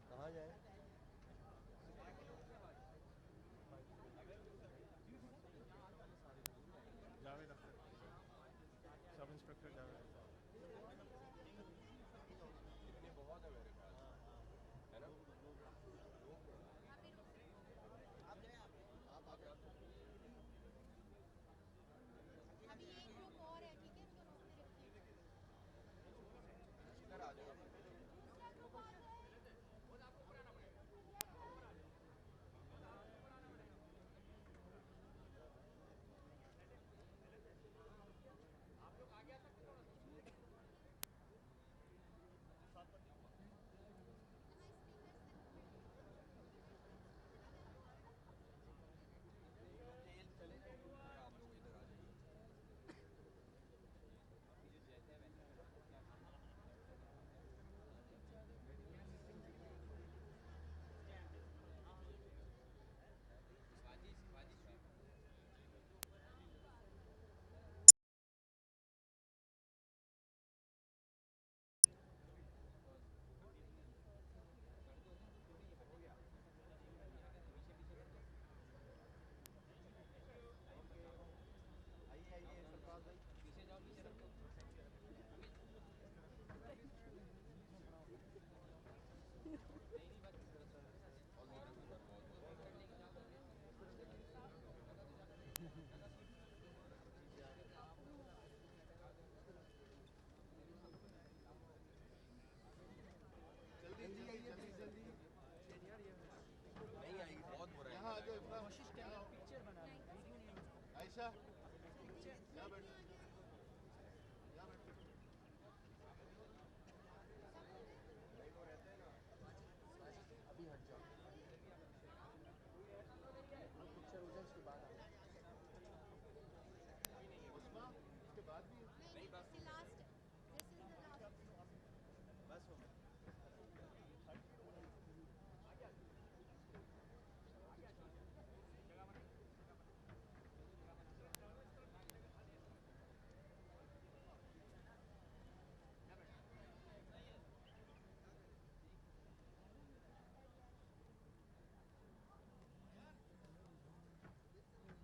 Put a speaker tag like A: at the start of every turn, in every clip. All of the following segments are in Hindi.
A: कहाँ जाए?
B: Javed Akhtar, sub inspector Javed.
A: इतने बहुत है मेरे ख्याल से, है ना? आप जा सकते हो।
C: अभी एक ग्रुप और है, ठीक है, सुनो मेरे
A: इधर आ जाओ।
C: दूसरा ग्रुप आ जाए।
A: एक लोग जेल चले जाओ और आप लोग इधर आ जाइए। शिवाजी शिवाजी स्ट्रीट।
D: आइए आइए सरफराज भाई।
A: पीछे जाओ, पीछे रख दो। ऑलराउंडर उधर बहुत बहुत
D: जल्दी जल्दी जल्दी जल्दी
A: नहीं आएगी, बहुत बुरा
D: यहाँ आ
A: एंगल
D: जाओ
A: आएगा।
D: इमरान। यहाँ आओ। आयशा यहाँ बैठो, यहाँ बैठो।
A: नहीं वो रहते हैं ना।
D: अभी हट जाओ, पिक्चर हो जाए उसके बाद आओ। उस्मा इसके बाद भी है?
C: नहीं नहीं, इससे लास्ट है, दिस इज द लास्ट।
D: बस हो गया।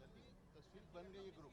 D: जल्दी तस्वीर बन गई है ग्रुप।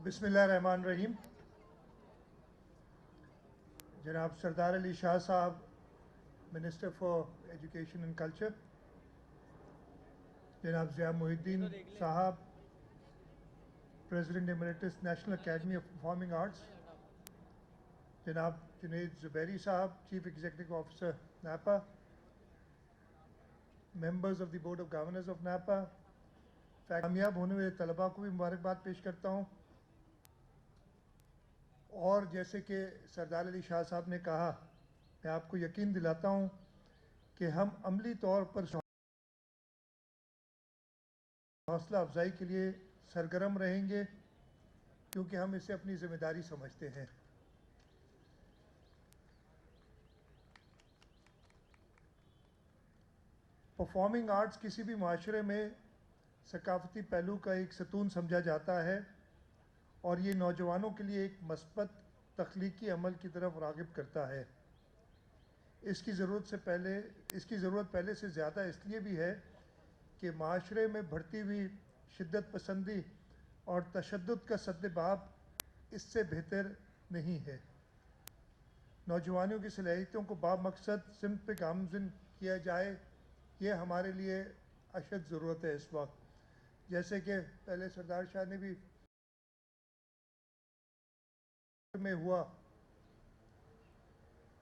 E: बिस्मिल्लाहिर्रहमानिर्रहीम। जनाब सरदार अली शाह साहब, minister for education and culture, जनाब ज़िया मुहिद्दीन साहब, president emeritus national academy of performing arts, जनाब जुनैद ज़ुबैरी साहब, चीफ एग्जीक्यूटिव ऑफिसर नापा, members of the board of governors of नापा, कामयाब होने वाले तलबा को भी मुबारकबाद पेश करता हूँ। और जैसे कि सरदार अली शाह साहब ने कहा, मैं आपको यकीन दिलाता हूँ कि हम अमली तौर पर हौसला अफजाई के लिए सरगर्म रहेंगे, क्योंकि हम इसे अपनी ज़िम्मेदारी समझते हैं। परफॉर्मिंग आर्ट्स किसी भी माशरे में सकाफती पहलू का एक सतून समझा जाता है और ये नौजवानों के लिए एक मस्बत तख्लीकी अमल की तरफ राग़िब करता है। इसकी ज़रूरत पहले से ज़्यादा इसलिए भी है कि माशरे में बढ़ती हुई शिद्दत पसंदी और तशद्दुद का सद्देबाब इससे बेहतर नहीं है। नौजवानों की सलाहियतों को बामकसद सिमत पे गामज़न किया जाए, ये हमारे लिए अशद ज़रूरत है इस वक्त। जैसे कि पहले सरदार शाह ने भी में हुआ,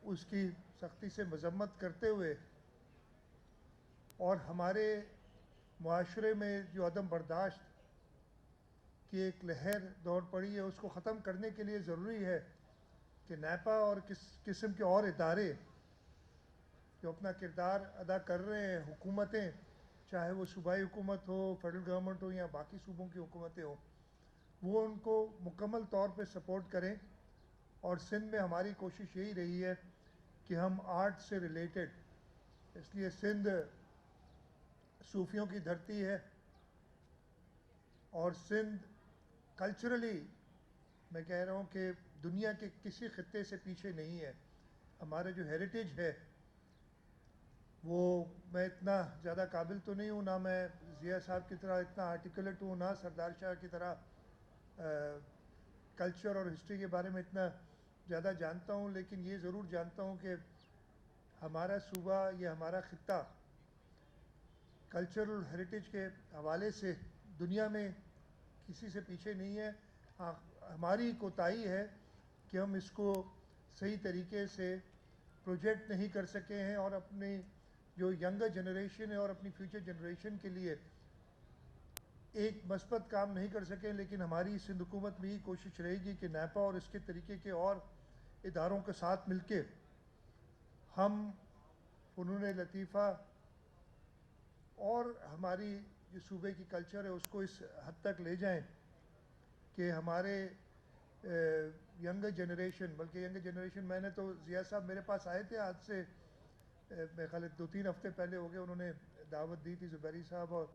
E: उसकी सख्ती से मजम्मत करते हुए और हमारे मुआशरे में जो अदम बर्दाश्त की एक लहर दौड़ पड़ी है, उसको ख़त्म करने के लिए ज़रूरी है कि नैपा और किस किस्म के और इदारे जो अपना किरदार अदा कर रहे हैं, हुकूमतें, चाहे वो सूबाई हुकूमत हो, फेडरल गवर्नमेंट हो या बाकी सूबों की हुकूमतें हों, वो उनको मुकम्मल तौर पे सपोर्ट करें। और सिंध में हमारी कोशिश यही रही है कि हम आर्ट से रिलेटेड, इसलिए सिंध सूफियों की धरती है और सिंध कल्चरली मैं कह रहा हूँ कि दुनिया के किसी खित्ते से पीछे नहीं है। हमारा जो हेरिटेज है वो, मैं इतना ज़्यादा काबिल तो नहीं हूँ, ना मैं ज़िया साहब की तरह इतना आर्टिकुलेट हूँ, ना सरदार शाह की तरह कल्चर और हिस्ट्री के बारे में इतना ज़्यादा जानता हूँ, लेकिन ये ज़रूर जानता हूँ कि हमारा सूबा, ये हमारा ख़ित्ता कल्चरल हेरिटेज के हवाले से दुनिया में किसी से पीछे नहीं है। हाँ, हमारी कोताही है कि हम इसको सही तरीके से प्रोजेक्ट नहीं कर सके हैं और अपनी जो यंगर जनरेशन है और अपनी फ्यूचर जनरेशन के लिए एक मस्बत काम नहीं कर सके। लेकिन हमारी सिंध हुकूमत में ही कोशिश रहेगी कि नैपा और इसके तरीके के और इदारों के साथ मिलके हम फ़नून लतीफ़ा और हमारी जो सूबे की कल्चर है उसको इस हद तक ले जाएं कि हमारे यंगर जनरेशन, बल्कि यंगर जनरेशन, मैंने तो ज़िया साहब मेरे पास आए थे आज से मेरे ख्याल 2-3 हफ्ते पहले हो गए, उन्होंने दावत दी थी, ज़ुबैरी साहब और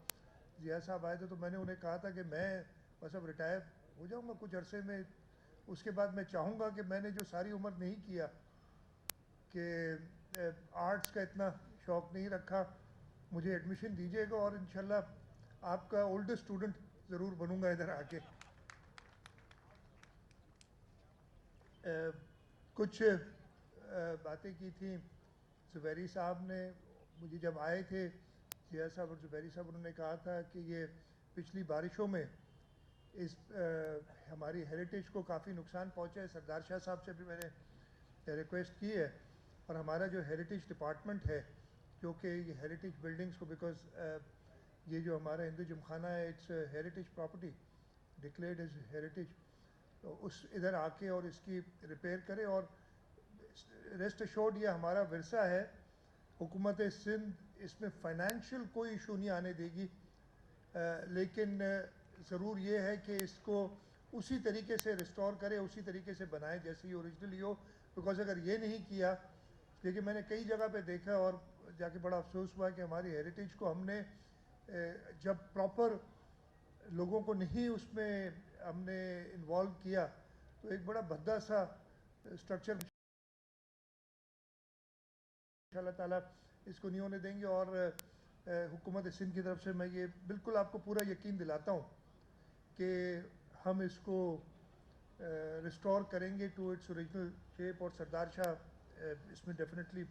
E: ज़िया साहब आए थे, तो मैंने उन्हें कहा था कि मैं बस अब रिटायर हो जाऊंगा कुछ अरसे में, उसके बाद मैं चाहूँगा कि मैंने जो सारी उम्र नहीं किया कि आर्ट्स का इतना शौक़ नहीं रखा, मुझे एडमिशन दीजिएगा और इंशाल्लाह आपका ओल्डर स्टूडेंट ज़रूर बनूंगा इधर आके। कुछ बातें की थी ज़ुबैरी साहब ने, मुझे जब आए थे ज़िया साहब और ज़ुबैरी साहब, उन्होंने कहा था कि ये पिछली बारिशों में इस हमारी हेरिटेज को काफ़ी नुकसान पहुंचा है। सरदार शाह साहब से भी मैंने रिक्वेस्ट की है और हमारा जो हेरिटेज डिपार्टमेंट है, जो कि ये हेरिटेज बिल्डिंग्स को, बिकॉज ये जो हमारा हिंदू जिमखाना है it's heritage property declared as heritage, तो उस इधर आके और इसकी रिपेयर करे। और रेस्ट अश्योर्ड ये हमारा विरसा है, हुकूमत सिंध इसमें फ़ाइनेंशियल कोई इशू नहीं आने देगी, लेकिन ज़रूर ये है कि इसको उसी तरीके से रिस्टोर करे, उसी तरीके से बनाए जैसे ये ओरिजिनली हो। बिकॉज अगर ये नहीं किया, लेकिन मैंने कई जगह पे देखा और जाके बड़ा अफसोस हुआ कि हमारी हेरिटेज को हमने जब प्रॉपर लोगों को नहीं उसमें हमने इन्वॉल्व किया तो एक बड़ा भद्दा सा स्ट्रक्चर इंशाल्लाह ताला इसको नहीं होने देंगे। और हुकूमत सिंध की तरफ से मैं ये बिल्कुल आपको पूरा यकीन दिलाता हूँ कि हम इसको रिस्टोर करेंगे टू इट्स ओरिजिनल शेप, और सरदार शाह इसमें डेफिनेटली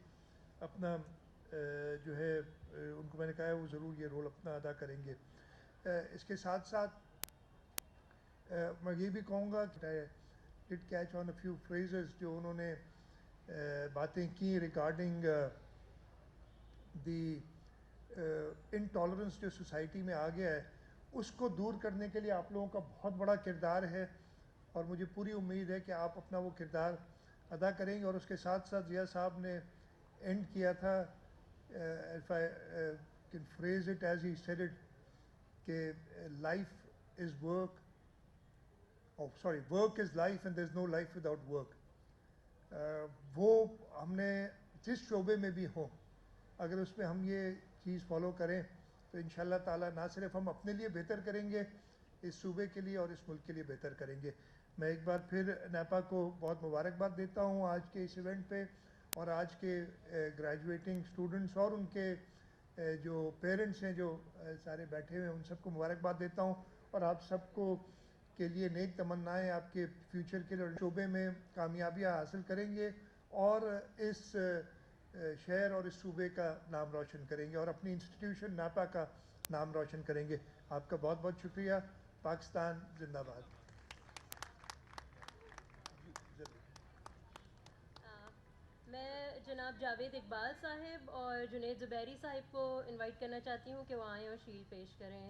E: अपना जो है उनको मैंने कहा है वो ज़रूर ये रोल अपना अदा करेंगे। इसके साथ साथ मैं ये भी कहूँगा कि did catch on a few phrases जो उन्होंने बातें की रिगार्डिंग दी इनटॉलरेंस जो सोसाइटी में आ गया है, उसको दूर करने के लिए आप लोगों का बहुत बड़ा किरदार है और मुझे पूरी उम्मीद है कि आप अपना वो किरदार अदा करेंगे। और उसके साथ साथ ज़िया साहब ने एंड किया था, if I can phrase it as he said it, कि life is work, sorry work is life and there is no life without work. वो हमने जिस शोबे में भी हों, अगर उसमें हम ये चीज़ फॉलो करें तो इंशाल्लाह ताला ना सिर्फ हम अपने लिए बेहतर करेंगे, इस सूबे के लिए और इस मुल्क के लिए बेहतर करेंगे। मैं एक बार फिर नैपा को बहुत मुबारकबाद देता हूँ आज के इस इवेंट पे, और आज के ग्रेजुएटिंग स्टूडेंट्स और उनके जो पेरेंट्स हैं जो सारे बैठे हुए हैं, उन सबको मुबारकबाद देता हूँ और आप सबको के लिए नेक तमन्नाएं आपके फ्यूचर के लिए शोबे में कामयाबियाँ हासिल करेंगे और इस शहर और इस सूबे का नाम रोशन करेंगे और अपनी इंस्टीट्यूशन नापा का नाम रोशन करेंगे। आपका बहुत बहुत शुक्रिया। पाकिस्तान जिंदाबाद।
F: मैं जनाब जावेद इकबाल साहिब और जुनेद ज़ुबैरी साहिब को इनवाइट करना चाहती हूँ कि वो आएँ और शील्ड पेश करें।